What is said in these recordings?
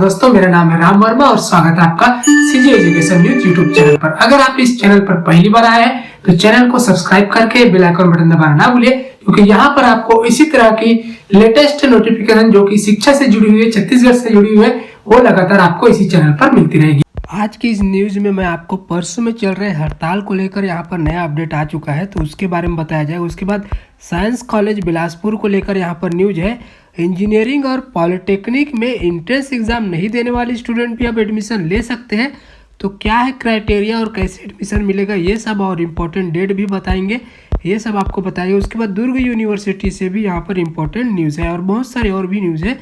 दोस्तों, मेरा नाम है राम वर्मा और स्वागत है आपका CG education news YouTube channel पर। अगर आप इस चैनल पर पहली बार आए हैं तो चैनल को सब्सक्राइब करके बेल आइकन बटन दबाना ना भूलिए, क्योंकि यहाँ पर आपको इसी तरह की लेटेस्ट नोटिफिकेशन जो कि शिक्षा से जुड़ी हुई है, छत्तीसगढ़ से जुड़ी हुई है, वो लगातार आपको इसी चैनल पर मिलती रहेगी। आज की इस न्यूज में मैं आपको परसों में चल रहे हड़ताल को लेकर यहाँ पर नया अपडेट आ चुका है, तो उसके बारे में बताया जाएगा। उसके बाद साइंस कॉलेज बिलासपुर को लेकर यहाँ पर न्यूज है। इंजीनियरिंग और पॉलिटेक्निक में एंट्रेंस एग्जाम नहीं देने वाले स्टूडेंट भी अब एडमिशन ले सकते हैं। तो क्या है क्राइटेरिया और कैसे एडमिशन मिलेगा, ये सब और इम्पोर्टेंट डेट भी बताएंगे, ये सब आपको बताएंगे। उसके बाद दुर्ग यूनिवर्सिटी से भी यहाँ पर इम्पोर्टेंट न्यूज़ है और बहुत सारे और भी न्यूज़ है,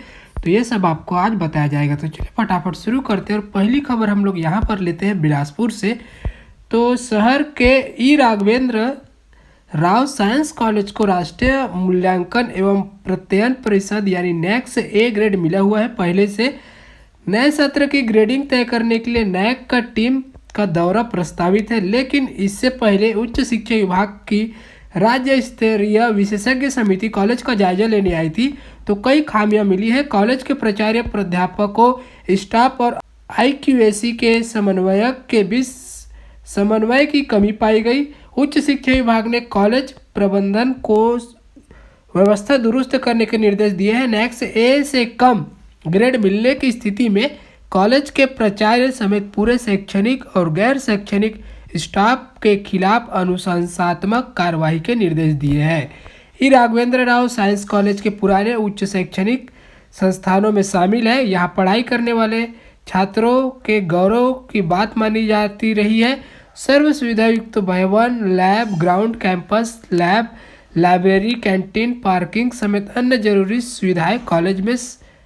तो ये सब आपको आज बताया जाएगा। तो चलिए फटाफट शुरू करते हैं। और पहली खबर हम लोग यहाँ पर लेते हैं बिलासपुर से। तो शहर के ई राघवेंद्र राव साइंस कॉलेज को राष्ट्रीय मूल्यांकन एवं प्रत्ययन परिषद यानी नैक से ए ग्रेड मिला हुआ है। पहले से नए सत्र की ग्रेडिंग तय करने के लिए नैक का टीम का दौरा प्रस्तावित है, लेकिन इससे पहले उच्च शिक्षा विभाग की राज्य स्तरीय विशेषज्ञ समिति कॉलेज का जायजा लेने आई थी, तो कई खामियां मिली है। कॉलेज के प्राचार्य, प्राध्यापकों, स्टाफ और IQAC के समन्वयक के बीच समन्वय की कमी पाई गई। उच्च शिक्षा विभाग ने कॉलेज प्रबंधन को व्यवस्था दुरुस्त करने के निर्देश दिए हैं। नैक से ए से कम ग्रेड मिलने की स्थिति में कॉलेज के प्राचार्य समेत पूरे शैक्षणिक और गैर शैक्षणिक स्टाफ के खिलाफ अनुशंसात्मक कार्रवाई के निर्देश दिए हैं। ई राघवेंद्र राव साइंस कॉलेज के पुराने उच्च शैक्षणिक संस्थानों में शामिल है। यहाँ पढ़ाई करने वाले छात्रों के गौरव की बात मानी जाती रही है। सर्व सुविधा युक्त भवन, lab, ground, campus, lab, library, canteen, parking समेत अन्य जरूरी सुविधाएं कॉलेज में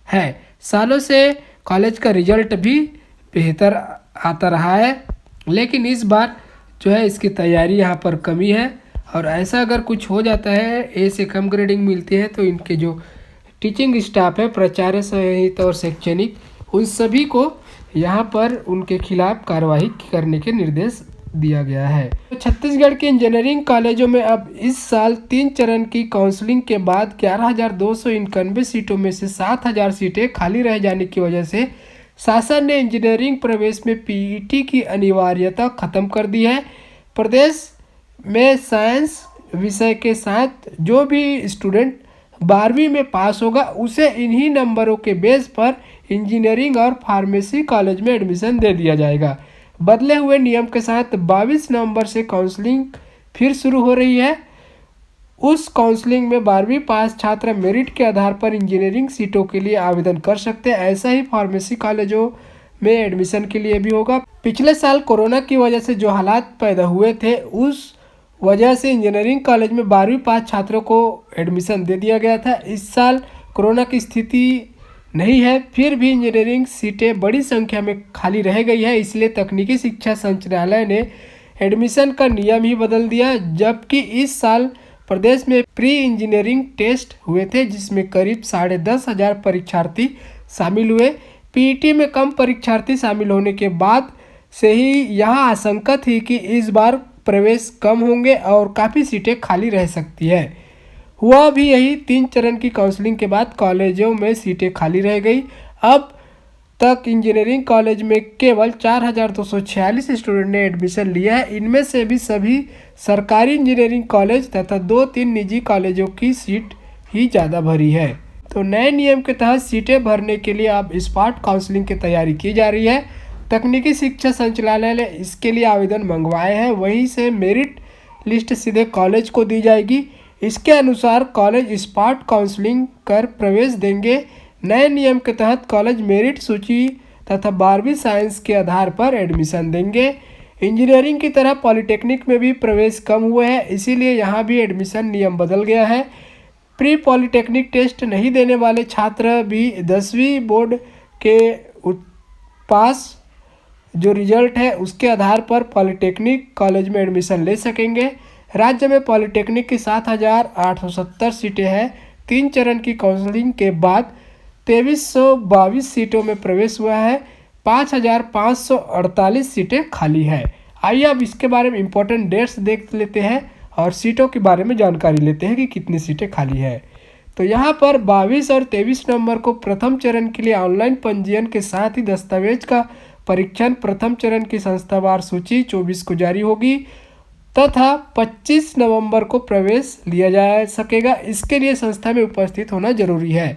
है। सालों से कॉलेज का रिजल्ट भी बेहतर आता रहा है, लेकिन इस बार जो है इसकी तैयारी यहाँ पर कमी है। और ऐसा अगर कुछ हो जाता है, ए से कम ग्रेडिंग मिलती है, तो इनके जो टीचिंग स्टाफ है, प्राचार्य सहित और शैक्षणिक, उन सभी को यहाँ पर उनके खिलाफ कार्रवाई करने के निर्देश दिया गया है। तो छत्तीसगढ़ के इंजीनियरिंग कॉलेजों में अब इस साल 3 चरण की काउंसलिंग के बाद 11,291 सीटों में से 7,000 सीटें खाली रह जाने की वजह से शासन ने इंजीनियरिंग प्रवेश में PET की अनिवार्यता खत्म कर दी है। प्रदेश में साइंस विषय के साथ जो भी स्टूडेंट 12वीं में पास होगा, उसे इन्हीं नंबरों के बेस पर इंजीनियरिंग और फार्मेसी कॉलेज में एडमिशन दे दिया जाएगा। बदले हुए नियम के साथ 22 नवंबर से काउंसलिंग फिर शुरू हो रही है। उस काउंसलिंग में 12वीं पास छात्र मेरिट के आधार पर इंजीनियरिंग सीटों के लिए आवेदन कर सकते हैं। ऐसा ही फार्मेसी कॉलेजों में एडमिशन के लिए भी होगा। पिछले साल कोरोना की वजह से जो हालात पैदा हुए थे, उस वजह से इंजीनियरिंग कॉलेज में 12वीं पास छात्रों को एडमिशन दे दिया गया था। इस साल कोरोना की स्थिति नहीं है, फिर भी इंजीनियरिंग सीटें बड़ी संख्या में खाली रह गई है। इसलिए तकनीकी शिक्षा संचालनालय ने एडमिशन का नियम ही बदल दिया। जबकि इस साल प्रदेश में प्री इंजीनियरिंग टेस्ट हुए थे, जिसमें करीब 10,500 परीक्षार्थी शामिल हुए। PET में कम परीक्षार्थी शामिल होने के बाद से ही यहाँ आशंका थी कि इस बार प्रवेश कम होंगे और काफ़ी सीटें खाली रह सकती है। हुआ भी यही। 3 चरण की काउंसलिंग के बाद कॉलेजों में सीटें खाली रह गई। अब तक इंजीनियरिंग कॉलेज में केवल 4,246 स्टूडेंट ने एडमिशन लिया है। इनमें से भी सभी सरकारी इंजीनियरिंग कॉलेज तथा 2-3 निजी कॉलेजों की सीट ही ज़्यादा भरी है। तो नए नियम के तहत सीटें भरने के लिए अब स्पॉट काउंसलिंग की तैयारी की जा रही है। तकनीकी शिक्षा संचालनालय ने इसके लिए आवेदन मंगवाए हैं, वहीं से मेरिट लिस्ट सीधे कॉलेज को दी जाएगी। इसके अनुसार कॉलेज स्पॉट काउंसलिंग कर प्रवेश देंगे। नए नियम के तहत कॉलेज मेरिट सूची तथा 12वीं साइंस के आधार पर एडमिशन देंगे। इंजीनियरिंग की तरह पॉलिटेक्निक में भी प्रवेश कम हुए हैं, इसीलिए यहाँ भी एडमिशन नियम बदल गया है। प्री पॉलिटेक्निक टेस्ट नहीं देने वाले छात्र भी 10वीं बोर्ड के पास जो रिजल्ट है उसके आधार पर पॉलिटेक्निक कॉलेज में एडमिशन ले सकेंगे। राज्य में पॉलिटेक्निक की 7,870 सीटें हैं। 3 चरण की काउंसलिंग के बाद 2322 सीटों में प्रवेश हुआ है। 5,548 सीटें खाली है। आइए अब इसके बारे में इम्पोर्टेंट डेट्स देख लेते हैं और सीटों के बारे में जानकारी लेते हैं कि कितनी सीटें खाली है। तो यहाँ पर 22 और 23 नवंबर को प्रथम चरण के लिए ऑनलाइन पंजीयन के साथ ही दस्तावेज का परीक्षण प्रथम चरण की संस्थावार सूची 24 को जारी होगी तथा 25 नवंबर को प्रवेश लिया जा सकेगा। इसके लिए संस्था में उपस्थित होना जरूरी है।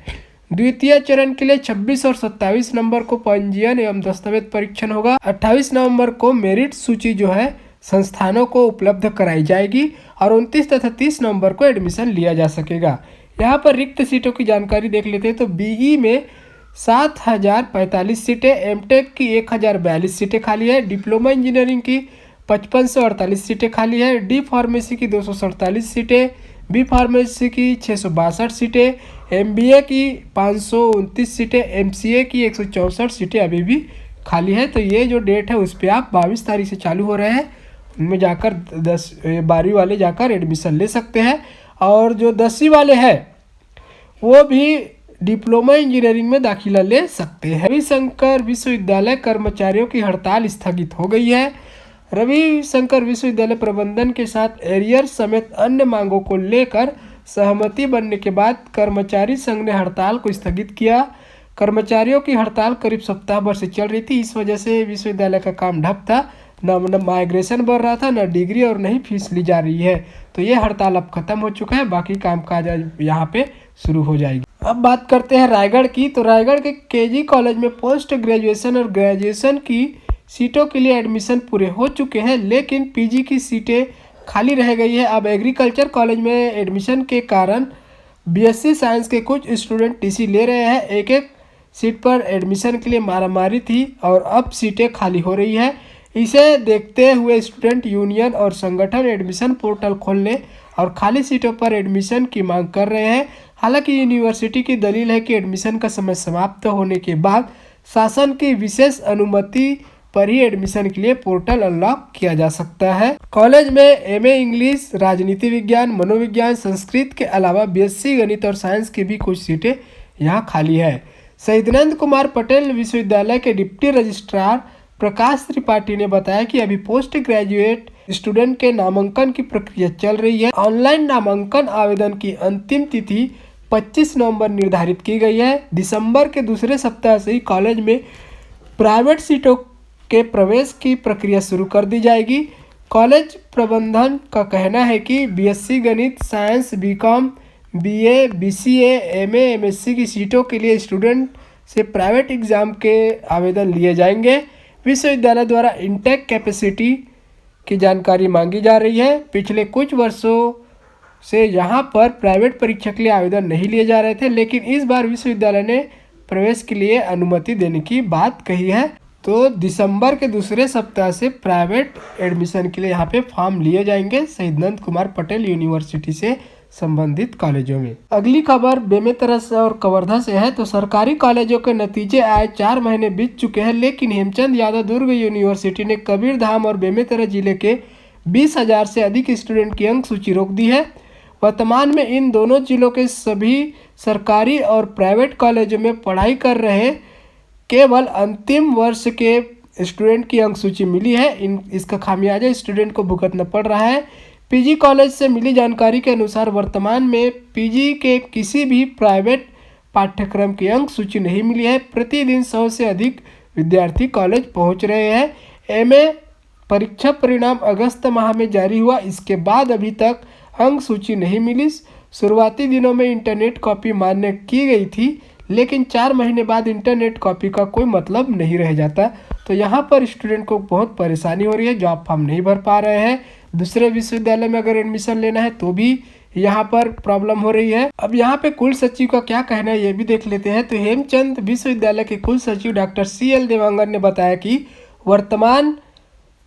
द्वितीय चरण के लिए 26 और 27 नवंबर को पंजीयन एवं दस्तावेज परीक्षण होगा। 28 नवंबर को मेरिट सूची जो है संस्थानों को उपलब्ध कराई जाएगी और 29 तथा 30 नवंबर को एडमिशन लिया जा सकेगा। यहाँ पर रिक्त सीटों की जानकारी देख लेते हैं। तो बीई में 7045 सीटें, एमटेक की 1042 सीटें खाली है, डिप्लोमा इंजीनियरिंग की 5548 सीटें खाली है, डी फार्मेसी की 247 सीटें, बी फार्मेसी की 662 सीटें, एमबीए की 529 सीटें, एमसीए की 164 सीटें अभी भी खाली है। तो ये जो डेट है उस पर आप 22 तारीख से चालू हो रहे हैं, उनमें जाकर 12वीं वाले जाकर एडमिशन ले सकते हैं। और जो 10वीं वाले हैं वो भी डिप्लोमा इंजीनियरिंग में दाखिला ले सकते हैं। रविशंकर विश्वविद्यालय कर्मचारियों की हड़ताल स्थगित हो गई है। रविशंकर विश्वविद्यालय प्रबंधन के साथ एरियर समेत अन्य मांगों को लेकर सहमति बनने के बाद कर्मचारी संघ ने हड़ताल को स्थगित किया। कर्मचारियों की हड़ताल करीब सप्ताह भर से चल रही थी। इस वजह से विश्वविद्यालय का काम ठप था, न माइग्रेशन बढ़ रहा था, न डिग्री और न ही फीस ली जा रही है। तो ये हड़ताल अब खत्म हो चुका है, बाकी कामकाज यहाँ पे शुरू हो जाएगी। अब बात करते हैं रायगढ़ की। तो रायगढ़ के केजी कॉलेज में पोस्ट ग्रेजुएशन और ग्रेजुएशन की सीटों के लिए एडमिशन पूरे हो चुके हैं, लेकिन पीजी की सीटें खाली रह गई है। अब एग्रीकल्चर कॉलेज में एडमिशन के कारण बीएससी साइंस के कुछ स्टूडेंट टीसी ले रहे हैं। एक एक सीट पर एडमिशन के लिए मारामारी थी और अब सीटें खाली हो रही है। इसे देखते हुए स्टूडेंट यूनियन और संगठन एडमिशन पोर्टल खोलने और खाली सीटों पर एडमिशन की मांग कर रहे हैं। हालांकि यूनिवर्सिटी की दलील है कि एडमिशन का समय समाप्त होने के बाद शासन की विशेष अनुमति पर ही एडमिशन के लिए पोर्टल अनलॉक किया जा सकता है। कॉलेज में एमए इंग्लिश, राजनीति विज्ञान, मनोविज्ञान, संस्कृत के अलावा बीएससी गणित और साइंस की भी कुछ सीटें यहाँ खाली है। शहीदानंद कुमार पटेल विश्वविद्यालय के डिप्टी रजिस्ट्रार प्रकाश त्रिपाठी ने बताया कि अभी पोस्ट ग्रेजुएट स्टूडेंट के नामांकन की प्रक्रिया चल रही है। ऑनलाइन नामांकन आवेदन की अंतिम तिथि 25 नवंबर निर्धारित की गई है। दिसंबर के दूसरे सप्ताह से ही कॉलेज में प्राइवेट सीटों के प्रवेश की प्रक्रिया शुरू कर दी जाएगी। कॉलेज प्रबंधन का कहना है कि बीएससी गणित, science, BCom, BA, BCA, MA, MSc की सीटों के लिए स्टूडेंट से प्राइवेट एग्जाम के आवेदन लिए जाएंगे। विश्वविद्यालय द्वारा इंटेक कैपेसिटी की जानकारी मांगी जा रही है। पिछले कुछ वर्षों से यहाँ पर प्राइवेट परीक्षा के लिए आवेदन नहीं लिए जा रहे थे, लेकिन इस बार विश्वविद्यालय ने प्रवेश के लिए अनुमति देने की बात कही है। तो दिसंबर के दूसरे सप्ताह से प्राइवेट एडमिशन के लिए यहाँ पे फॉर्म लिए जाएंगे शहीदानंद कुमार पटेल यूनिवर्सिटी से संबंधित कॉलेजों में। अगली खबर बेमेतरा से और कवर्धा से है। तो सरकारी कॉलेजों के नतीजे आए 4 महीने बीत चुके हैं, लेकिन हेमचंद यादव दुर्ग यूनिवर्सिटी ने कबीरधाम और बेमेतरा जिले के 20,000 से अधिक स्टूडेंट की अंक सूची रोक दी है। वर्तमान में इन दोनों जिलों के सभी सरकारी और प्राइवेट कॉलेजों में पढ़ाई कर रहे केवल अंतिम वर्ष के स्टूडेंट की अंक सूची मिली है। इसका खामियाजा स्टूडेंट को भुगतना पड़ रहा है। पीजी कॉलेज से मिली जानकारी के अनुसार वर्तमान में पीजी के किसी भी प्राइवेट पाठ्यक्रम की अंक सूची नहीं मिली है। प्रतिदिन 100 से अधिक विद्यार्थी कॉलेज पहुंच रहे हैं। एमए परीक्षा परिणाम अगस्त माह में जारी हुआ, इसके बाद अभी तक अंक सूची नहीं मिली। शुरुआती दिनों में इंटरनेट कॉपी मान्य की गई थी, लेकिन 4 महीने बाद इंटरनेट कॉपी का कोई मतलब नहीं रह जाता। तो यहाँ पर स्टूडेंट को बहुत परेशानी हो रही है, जॉब फॉर्म नहीं भर पा रहे हैं। दूसरे विश्वविद्यालय में अगर एडमिशन लेना है तो भी यहाँ पर प्रॉब्लम हो रही है। अब यहाँ पे कुल सचिव का क्या कहना है ये भी देख लेते हैं। तो हेमचंद विश्वविद्यालय के कुल सचिव डॉक्टर CL देवांगन ने बताया कि वर्तमान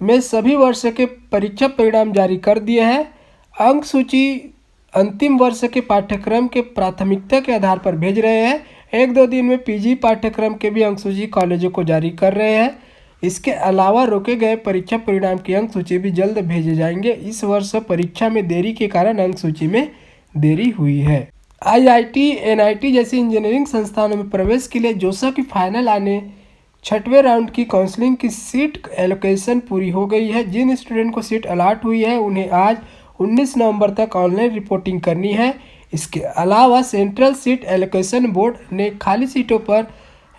में सभी वर्ष के परीक्षा परिणाम जारी कर दिए हैं। अंक सूची अंतिम वर्ष के पाठ्यक्रम के प्राथमिकता के आधार पर भेज रहे हैं। 1-2 दिन में पीजी पाठ्यक्रम के भी अंक सूची कॉलेजों को जारी कर रहे हैं। इसके अलावा रोके गए परीक्षा परिणाम की अंक सूची भी जल्द भेजे जाएंगे। इस वर्ष परीक्षा में देरी के कारण अंक सूची में देरी हुई है। IIT, NIT जैसी इंजीनियरिंग संस्थानों में प्रवेश के लिए जोसा की फाइनल आने 6वें राउंड की काउंसलिंग की सीट एलोकेशन पूरी हो गई है। जिन स्टूडेंट को सीट अलॉट हुई है उन्हें आज 19 नवंबर तक ऑनलाइन रिपोर्टिंग करनी है। इसके अलावा सेंट्रल सीट एलोकेशन बोर्ड ने खाली सीटों पर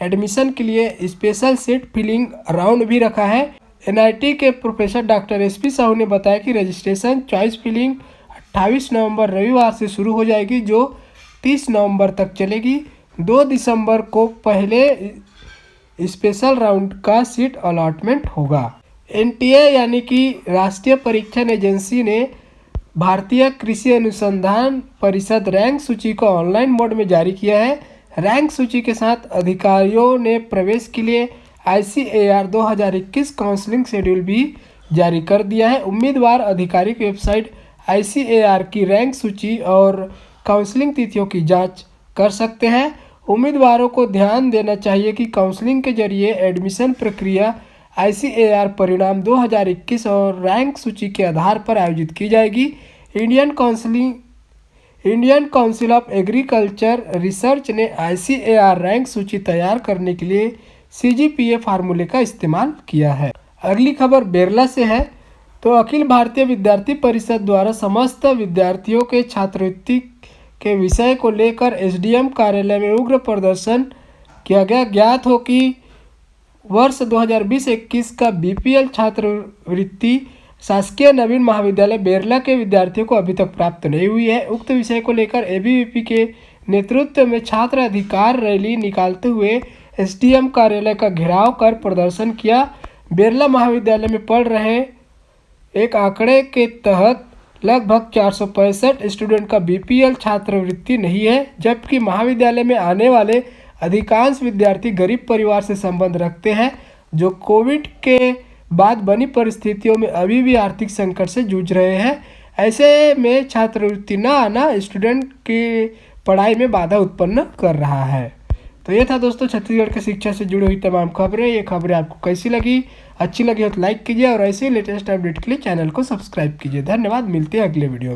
एडमिशन के लिए स्पेशल सीट फिलिंग राउंड भी रखा है। एनआईटी के प्रोफेसर डॉक्टर एसपी साहू ने बताया कि रजिस्ट्रेशन चॉइस फिलिंग 28 नवंबर रविवार से शुरू हो जाएगी, जो 30 नवंबर तक चलेगी। 2 दिसंबर को पहले स्पेशल राउंड का सीट अलॉटमेंट होगा। एनटीए यानी कि राष्ट्रीय परीक्षण एजेंसी ने भारतीय कृषि अनुसंधान परिषद रैंक सूची को ऑनलाइन मोड में जारी किया है। रैंक सूची के साथ अधिकारियों ने प्रवेश के लिए ICAR 2021 काउंसलिंग शेड्यूल भी जारी कर दिया है। उम्मीदवार आधिकारिक वेबसाइट ICAR की रैंक सूची और काउंसलिंग तिथियों की जांच कर सकते हैं। उम्मीदवारों को ध्यान देना चाहिए कि काउंसलिंग के जरिए एडमिशन प्रक्रिया ICAR परिणाम 2021 और रैंक सूची के आधार पर आयोजित की जाएगी। Indian council of agriculture research ने ICAR रैंक सूची तैयार करने के लिए CGPA फार्मूले का इस्तेमाल किया है। अगली खबर बेरला से है। तो अखिल भारतीय विद्यार्थी परिषद द्वारा समस्त विद्यार्थियों के छात्रवृत्ति के विषय को लेकर SDM कार्यालय में उग्र प्रदर्शन किया गया। ज्ञात हो कि वर्ष 2020-21 का BPL छात्रवृत्ति शासकीय नवीन महाविद्यालय बेरला के विद्यार्थियों को अभी तक प्राप्त नहीं हुई है। उक्त विषय को लेकर ABVP के नेतृत्व में छात्र अधिकार रैली निकालते हुए SDM कार्यालय का घेराव कर प्रदर्शन किया। बेरला महाविद्यालय में पढ़ रहे एक आंकड़े के तहत लगभग 465 स्टूडेंट का BPL छात्रवृत्ति नहीं है, जबकि महाविद्यालय में आने वाले अधिकांश विद्यार्थी गरीब परिवार से संबंध रखते हैं, जो कोविड के बाद बनी परिस्थितियों में अभी भी आर्थिक संकट से जूझ रहे हैं। ऐसे में छात्रवृत्ति न आना स्टूडेंट की पढ़ाई में बाधा उत्पन्न कर रहा है। तो ये था दोस्तों छत्तीसगढ़ की शिक्षा से जुड़ी हुई तमाम खबरें। ये खबरें आपको कैसी लगी? अच्छी लगी हो तो लाइक कीजिए और ऐसे ही लेटेस्ट अपडेट के लिए चैनल को सब्सक्राइब कीजिए। धन्यवाद, मिलते हैं अगले वीडियो में।